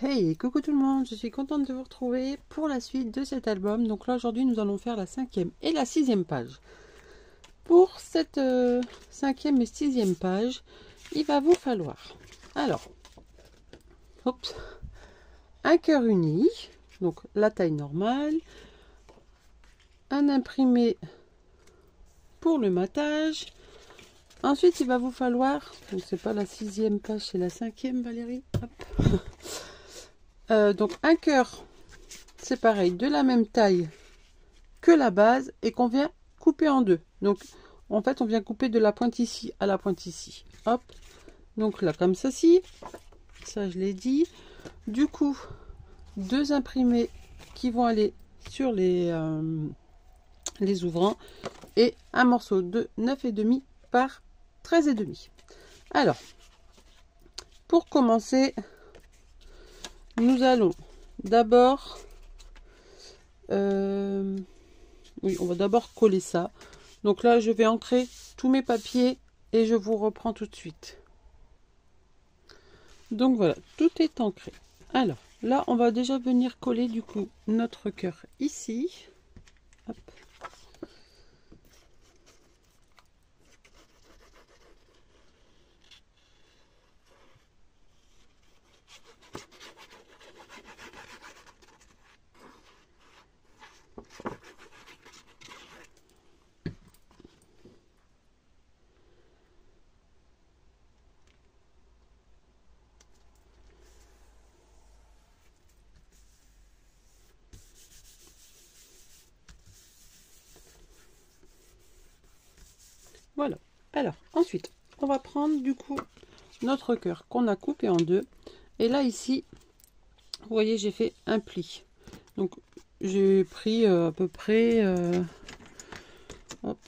Hey, coucou tout le monde, je suis contente de vous retrouver pour la suite de cet album. Donc là aujourd'hui nous allons faire la 5e et la 6e page. Pour cette 5e et 6e page, il va vous falloir, alors, un cœur uni, donc la taille normale, un imprimé pour le matage. Ensuite il va vous falloir, donc c'est pas la 6e page, c'est la 5e Valérie, donc un cœur, c'est pareil, de la même taille que la base et qu'on vient couper en deux. Donc en fait on vient couper de la pointe ici à la pointe ici. Hop, donc là comme ceci, ça je l'ai dit. Du coup, deux imprimés qui vont aller sur les ouvrants et un morceau de 9,5 par 13,5. Alors, pour commencer, nous allons d'abord oui, on va d'abord coller ça. Donc là, je vais ancrer tous mes papiers et je vous reprends tout de suite. Donc voilà, tout est ancré. Alors, là, on va déjà venir coller du coup notre cœur ici. Hop. Voilà. Alors, ensuite, on va prendre du coup notre cœur qu'on a coupé en deux. Et là, ici, vous voyez, j'ai fait un pli. Donc, j'ai pris à peu près hop,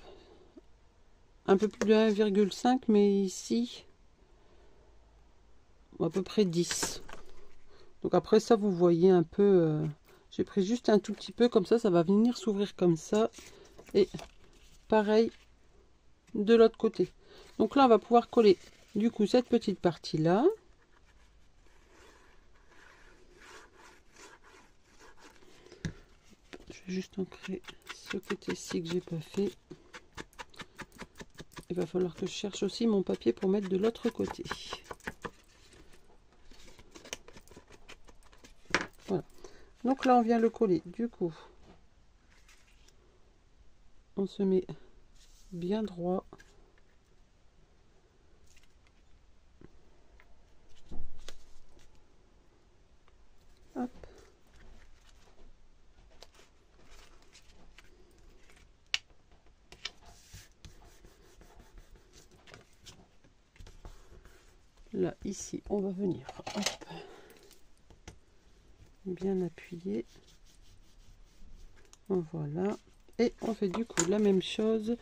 un peu plus de 1,5, mais ici, à peu près 10. Donc après ça, vous voyez un peu, j'ai pris juste un tout petit peu, comme ça va venir s'ouvrir comme ça. Et pareil de l'autre côté. Donc là, on va pouvoir coller du coup cette petite partie là. Je vais juste ancrer ce côté-ci que j'ai pas fait. Il va falloir que je cherche aussi mon papier pour mettre de l'autre côté. Voilà. Donc là, on vient le coller. Du coup, on se met bien droit. Hop. Là, ici, on va venir hop, bien appuyer. Voilà. Et on fait du coup la même chose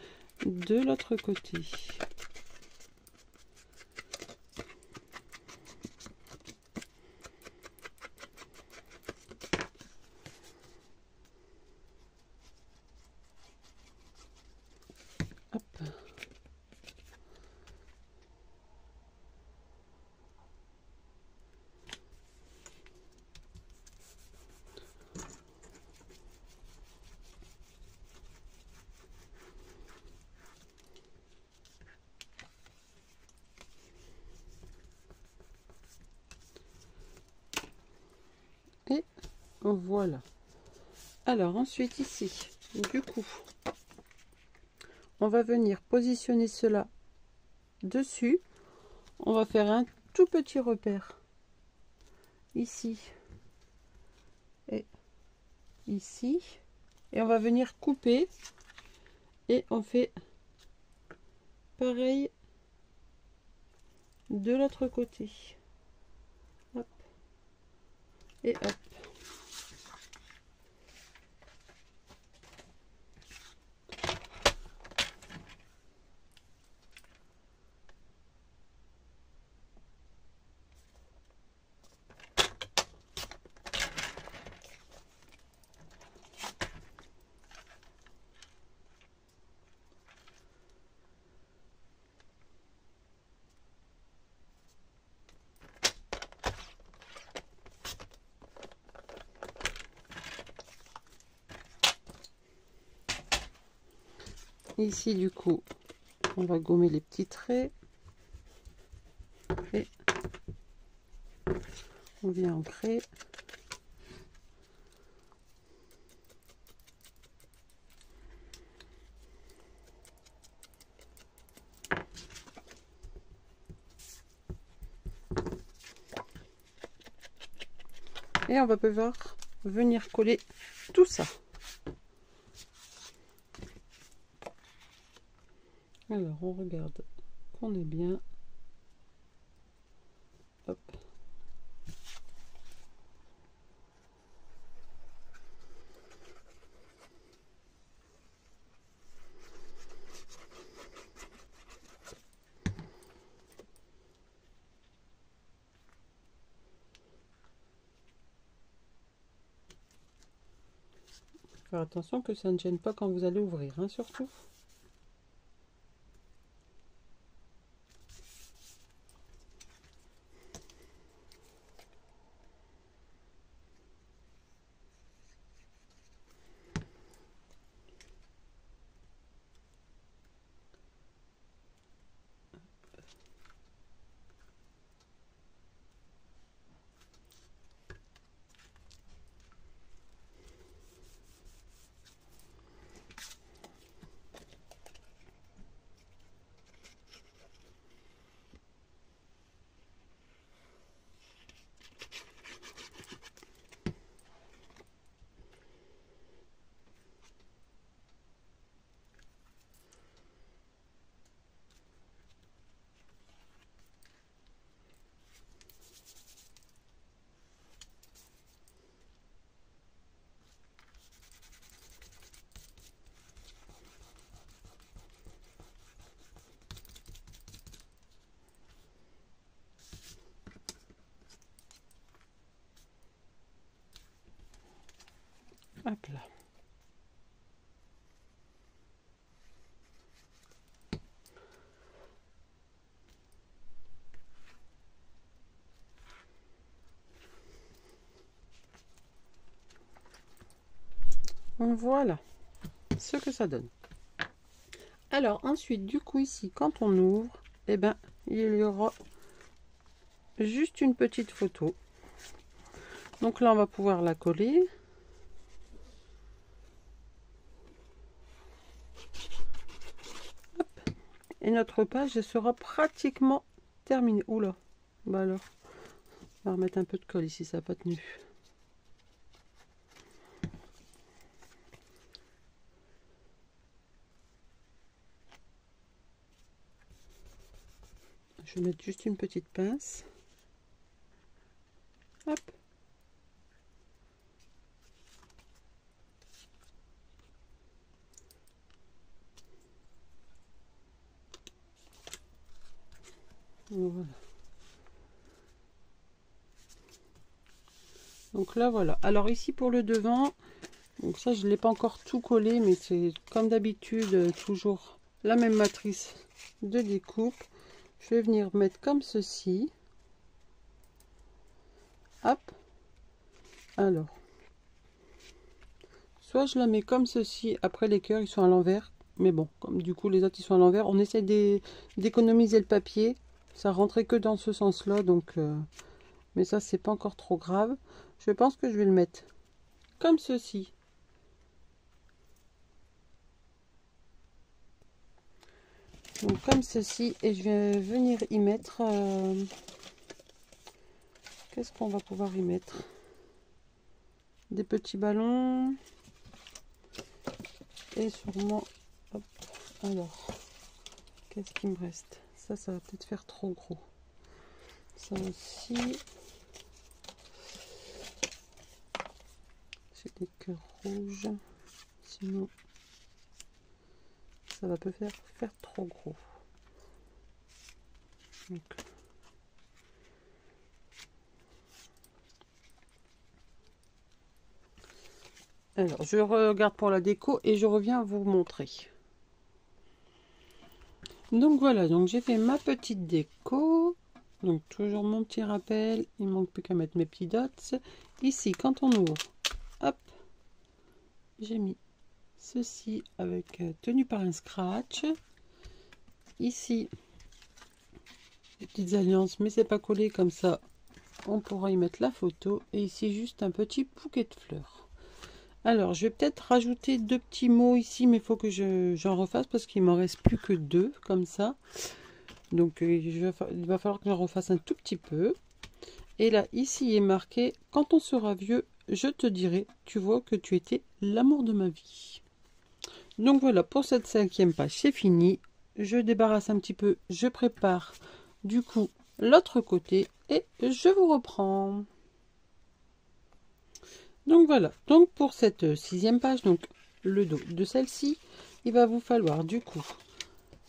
de l'autre côté. Hop. Et voilà. Alors ensuite ici, du coup, on va venir positionner cela dessus. On va faire un tout petit repère ici et ici. Et on va venir couper. Et on fait pareil de l'autre côté. Hop. Et hop. Ici, du coup, on va gommer les petits traits. Et on vient ancrer. Et on va pouvoir venir coller tout ça. Alors, on regarde qu'on est bien. Hop. Faire attention que ça ne gêne pas quand vous allez ouvrir, hein, surtout. Hop là. Voilà ce que ça donne. Alors ensuite, du coup, ici, quand on ouvre, eh ben, il y aura juste une petite photo. Donc là, on va pouvoir la coller. Hop. Et notre page sera pratiquement terminée. Oula, bah alors, on va remettre un peu de colle ici, ça n'a pas tenu. Je vais mettre juste une petite pince. Hop. Voilà. Donc là, voilà. Alors ici, pour le devant, donc ça, je ne l'ai pas encore tout collé, mais c'est comme d'habitude, toujours la même matrice de découpe. Je vais venir mettre comme ceci. Hop. Alors, soit je la mets comme ceci, après les cœurs ils sont à l'envers, mais bon, comme du coup les autres ils sont à l'envers, on essaie d'économiser le papier, ça rentrait que dans ce sens là, donc mais ça c'est pas encore trop grave. Je pense que je vais le mettre comme ceci. Donc comme ceci, et je vais venir y mettre qu'est-ce qu'on va pouvoir y mettre, des petits ballons et sûrement hop, alors qu'est-ce qui me reste, ça va peut-être faire trop gros, ça aussi j'ai des cœurs rouges, sinon ça va peut faire trop gros. Donc, alors je regarde pour la déco et je reviens vous montrer. Donc voilà, donc j'ai fait ma petite déco. Donc toujours mon petit rappel, il manque plus qu'à mettre mes petits dots. Ici quand on ouvre, hop, j'ai mis ceci avec tenu par un scratch. Ici, des petites alliances, mais c'est pas collé comme ça. On pourra y mettre la photo. Et ici, juste un petit bouquet de fleurs. Alors, je vais peut-être rajouter 2 petits mots ici, mais il faut que j'en refasse parce qu'il m'en reste plus que 2 comme ça. Donc, il va falloir que j'en refasse un tout petit peu. Et là, ici, il est marqué « Quand on sera vieux, je te dirai, tu vois que tu étais l'amour de ma vie. » Donc voilà, pour cette 5e page, c'est fini. Je débarrasse un petit peu, je prépare du coup l'autre côté et je vous reprends. Donc voilà, donc pour cette 6e page, donc le dos de celle-ci, il va vous falloir du coup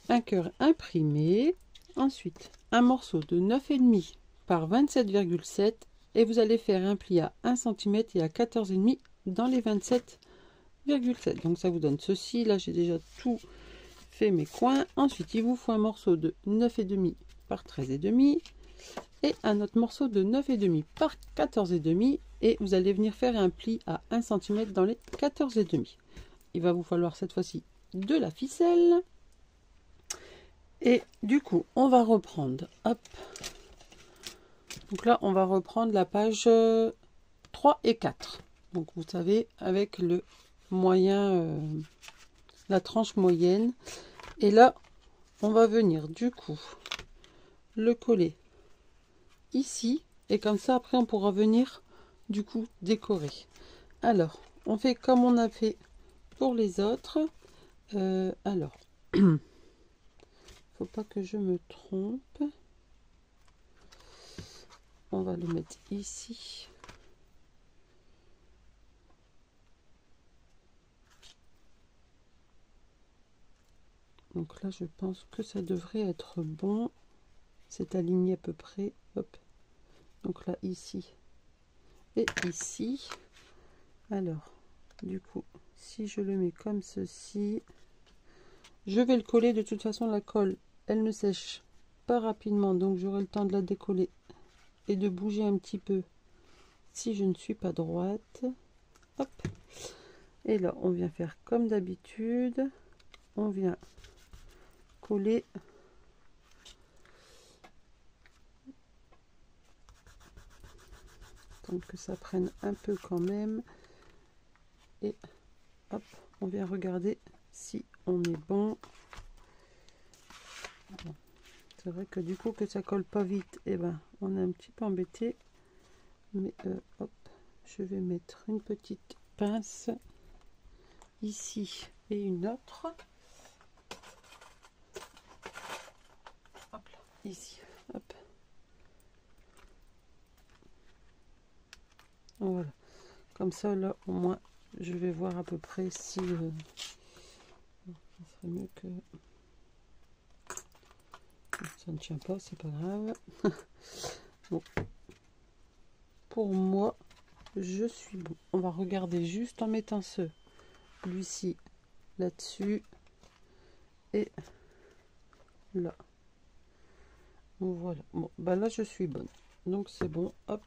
un cœur imprimé, ensuite un morceau de 9,5 par 27,7 et vous allez faire un pli à 1 cm et à 14,5 dans les 27,7. Donc ça vous donne ceci. Là j'ai déjà tout fait mes coins. Ensuite il vous faut un morceau de 9,5 par 13,5 et un autre morceau de 9,5 par 14,5 et vous allez venir faire un pli à 1 cm dans les 14,5. Il va vous falloir cette fois-ci de la ficelle. Et du coup, on va reprendre, hop. Donc là, on va reprendre la page 3 et 4. Donc vous savez, avec le moyen, la tranche moyenne. Et là, on va venir du coup le coller ici. Et comme ça, après, on pourra venir du coup décorer. Alors, on fait comme on a fait pour les autres. Alors, faut pas que je me trompe. On va le mettre ici. Donc là, je pense que ça devrait être bon. C'est aligné à peu près. Hop. Donc là, ici et ici. Alors, du coup, si je le mets comme ceci, je vais le coller. De toute façon, la colle, elle ne sèche pas rapidement. Donc, j'aurai le temps de la décoller et de bouger un petit peu si je ne suis pas droite. Hop. Et là, on vient faire comme d'habitude. On vient coller. Donc que ça prenne un peu quand même. Et hop, on vient regarder si on est bon. C'est vrai que du coup que ça colle pas vite, et ben on est un petit peu embêté. Mais hop, je vais mettre une petite pince ici et une autre. Hop là, ici. Hop. Voilà. Comme ça, là, au moins, je vais voir à peu près si... ça serait mieux que... Ça ne tient pas, c'est pas grave. Bon. Pour moi, je suis bon. On va regarder juste en mettant celui-ci là-dessus. Et là. Voilà. Bon, bah là, je suis bonne. Donc, c'est bon. Hop.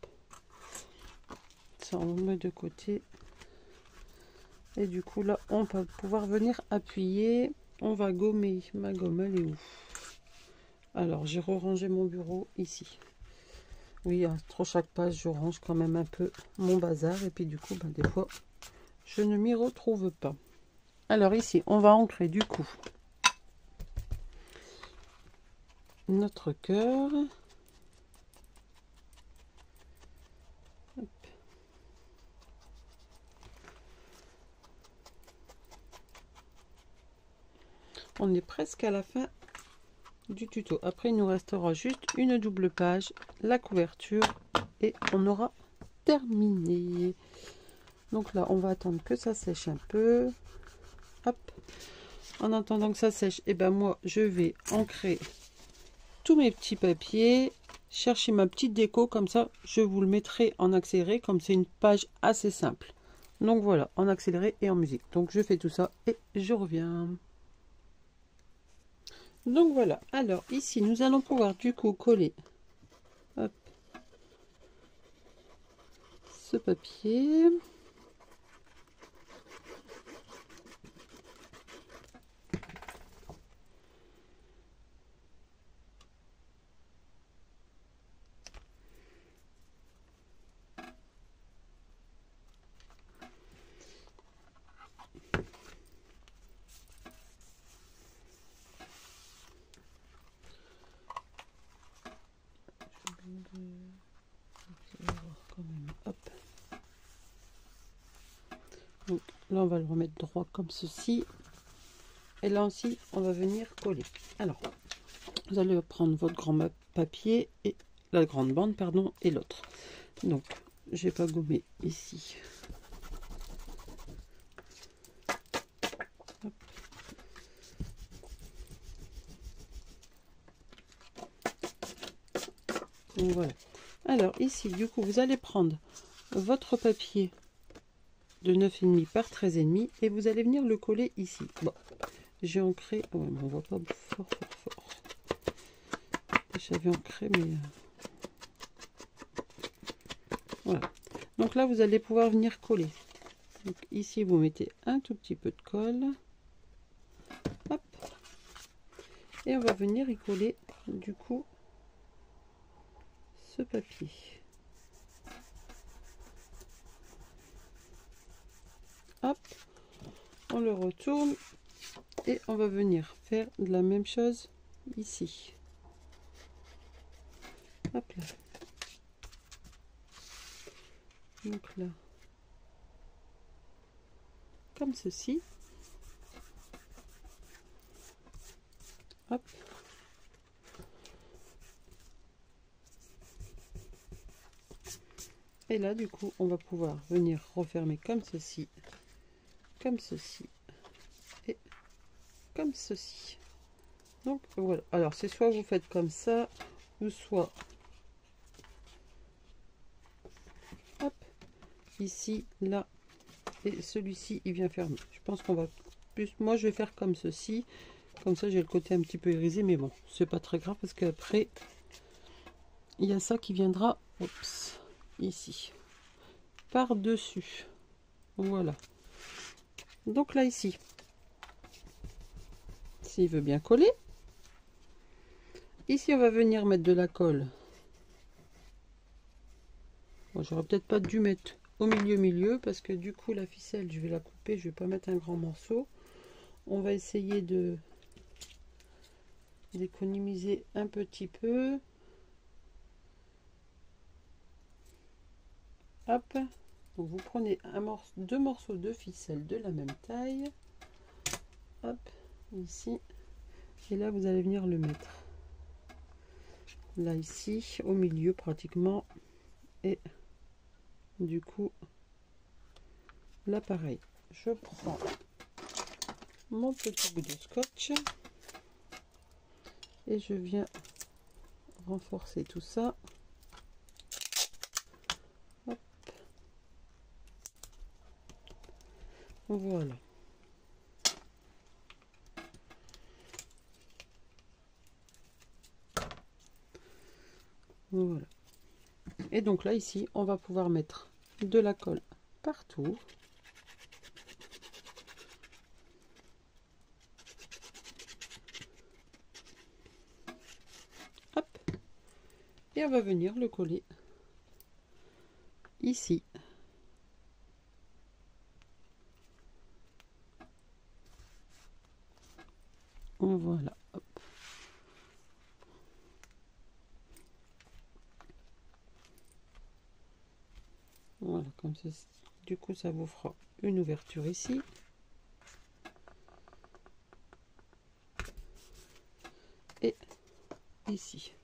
Ça, on le met de côté. Et du coup, là, on va pouvoir venir appuyer. On va gommer. Ma gomme, elle est où? Alors, j'ai rangé mon bureau ici. Oui, entre chaque page, je range quand même un peu mon bazar. Et puis, du coup, ben, des fois, je ne m'y retrouve pas. Alors, ici, on va ancrer du coup notre cœur. Hop. On est presque à la fin du tuto. Après, il nous restera juste une double page, la couverture, et on aura terminé. Donc là, on va attendre que ça sèche un peu. Hop. En attendant que ça sèche, et ben moi, je vais ancrer tous mes petits papiers, chercher ma petite déco, comme ça, je vous le mettrai en accéléré, comme c'est une page assez simple. Donc voilà, en accéléré et en musique. Donc je fais tout ça et je reviens. Donc voilà, alors ici nous allons pouvoir du coup coller, hop, ce papier. là on va le remettre droit comme ceci. Et là aussi, on va venir coller. Alors, vous allez prendre votre grand papier et la grande bande, pardon, et l'autre. Donc, j'ai pas gommé ici. Hop. Donc, voilà. Alors, ici, du coup, vous allez prendre votre papier de 9,5 par 13,5 et vous allez venir le coller ici. Bon, j'ai ancré. Ouais, mais on voit pas fort. J'avais ancré, mais voilà. Donc là, vous allez pouvoir venir coller. Donc ici, vous mettez un tout petit peu de colle. Hop. Et on va venir y coller, du coup, ce papier. Hop. On le retourne. Et on va venir faire de la même chose ici. Hop là. Donc là. Comme ceci. Hop. Et là, du coup, on va pouvoir venir refermer comme ceci et comme ceci. Donc voilà. Alors c'est soit vous faites comme ça, ou soit hop, ici, là, et celui-ci il vient fermer. Je pense qu'on va plus, moi je vais faire comme ceci, comme ça j'ai le côté un petit peu irisé, mais bon, c'est pas très grave parce qu'après il y a ça qui viendra, oups, ici, par dessus. Voilà. Donc là ici, s'il veut bien coller, ici on va venir mettre de la colle. Bon, j'aurais peut-être pas dû mettre au milieu parce que du coup la ficelle je vais la couper, je vais pas mettre un grand morceau. On va essayer de d'économiser un petit peu. Hop, donc vous prenez deux morceaux de ficelle de la même taille. Hop, ici, et là vous allez venir le mettre là ici au milieu pratiquement, et du coup là pareil, je prends mon petit bout de scotch et je viens renforcer tout ça. Hop. Voilà. Voilà. Et donc là ici on va pouvoir mettre de la colle partout. Hop. Et on va venir le coller ici. Voilà. Hop. Voilà, comme ça. Du coup, ça vous fera une ouverture ici. Et ici.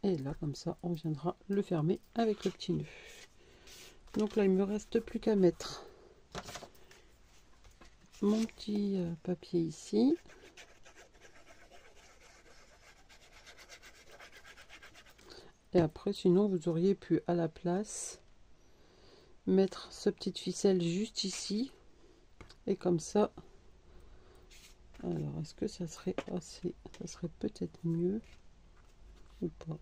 Et là, comme ça, on viendra le fermer avec le petit nœud. Donc là, il me reste plus qu'à mettre mon petit papier ici. Et après, sinon, vous auriez pu à la place mettre ce petite ficelle juste ici. Et comme ça, alors est-ce que ça serait assez, ça serait peut-être mieux ou pas?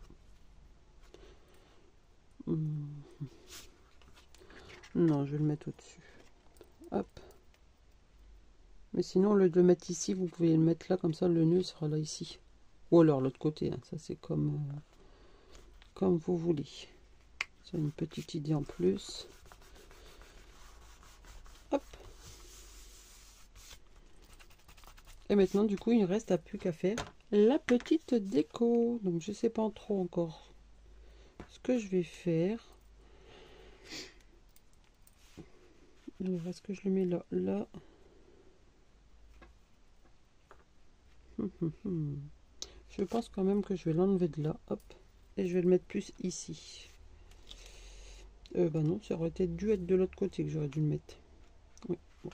Non, je vais le mettre au-dessus. Hop. Mais sinon, le de mettre ici, vous pouvez le mettre là, comme ça le nœud sera là ici. Ou alors l'autre côté, hein. Ça c'est comme vous voulez. C'est une petite idée en plus. Hop. Et maintenant, du coup, il ne reste plus qu'à faire la petite déco. Donc, je sais pas trop encore ce que je vais faire. Alors, est-ce que je le mets là? Là. Je pense quand même que je vais l'enlever de là. Hop. Et je vais le mettre plus ici. Bah non, ça aurait été dû être de l'autre côté que j'aurais dû le mettre. Oui, bon.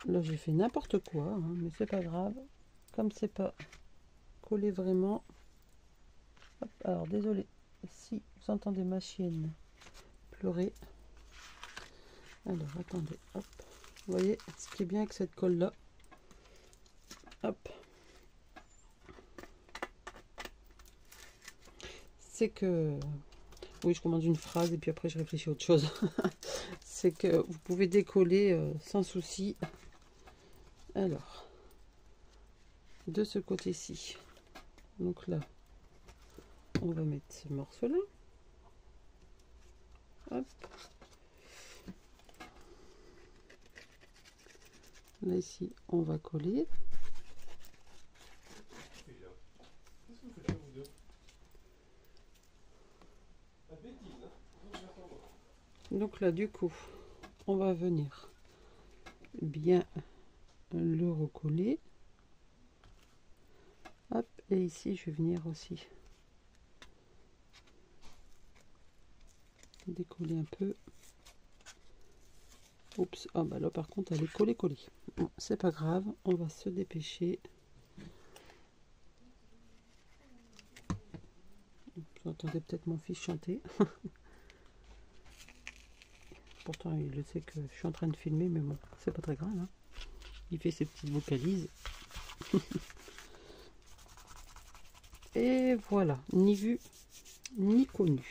Là, j'ai fait n'importe quoi, hein, mais c'est pas grave. Comme c'est pas collé vraiment. Hop, alors, désolé. Si vous entendez ma chienne pleurer. Alors, attendez. Hop. Vous voyez, ce qui est bien avec cette colle-là. Hop. C'est que... Oui, je commande une phrase et puis après je réfléchis à autre chose. C'est que vous pouvez décoller sans souci. Alors, de ce côté-ci. Donc là, on va mettre ce morceau-là. Hop. Là, ici, on va coller. Donc là, du coup, on va venir bien le recoller. Hop, et ici, je vais venir aussi décoller un peu. Oups, ah bah là par contre, elle est collée. Bon, c'est pas grave, on va se dépêcher. Vous entendez peut-être mon fils chanter. Pourtant, il le sait que je suis en train de filmer, mais bon, c'est pas très grave. Hein. Il fait ses petites vocalises. Et voilà, ni vu, ni connu.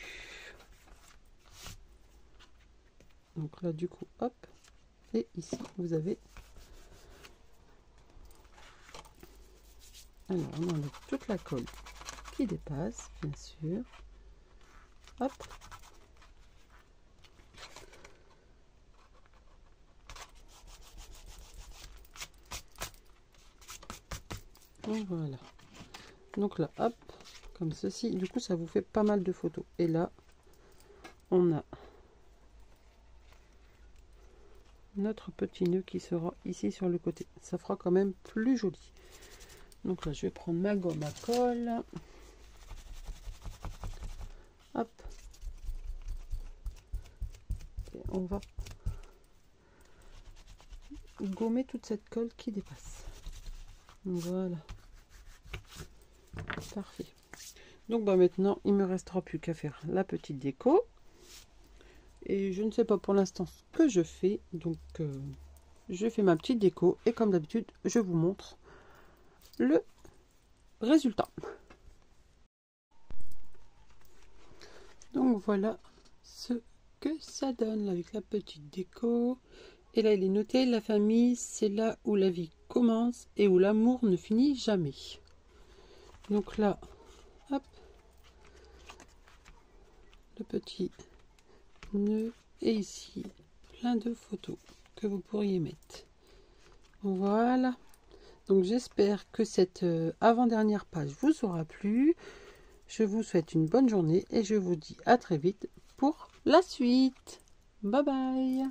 Donc là, du coup, hop. Et ici, vous avez... Alors, on enlève toute la colle qui dépasse, bien sûr. Hop. Et voilà. Donc là, hop, comme ceci. Du coup, ça vous fait pas mal de photos. Et là, on a notre petit nœud qui sera ici sur le côté. Ça fera quand même plus joli. Donc là, je vais prendre ma gomme à colle. Hop. Et on va gommer toute cette colle qui dépasse. Voilà. Parfait. Donc bah maintenant, il me restera plus qu'à faire la petite déco. Et je ne sais pas pour l'instant ce que je fais. Donc je fais ma petite déco. Et comme d'habitude, je vous montre le résultat. Donc voilà ce que ça donne avec la petite déco. Et là il est noté, la famille c'est là où la vie commence et où l'amour ne finit jamais. Donc là, hop, le petit nœud et ici plein de photos que vous pourriez mettre. Voilà. Donc j'espère que cette avant-dernière page vous aura plu. Je vous souhaite une bonne journée et je vous dis à très vite pour la suite. Bye bye.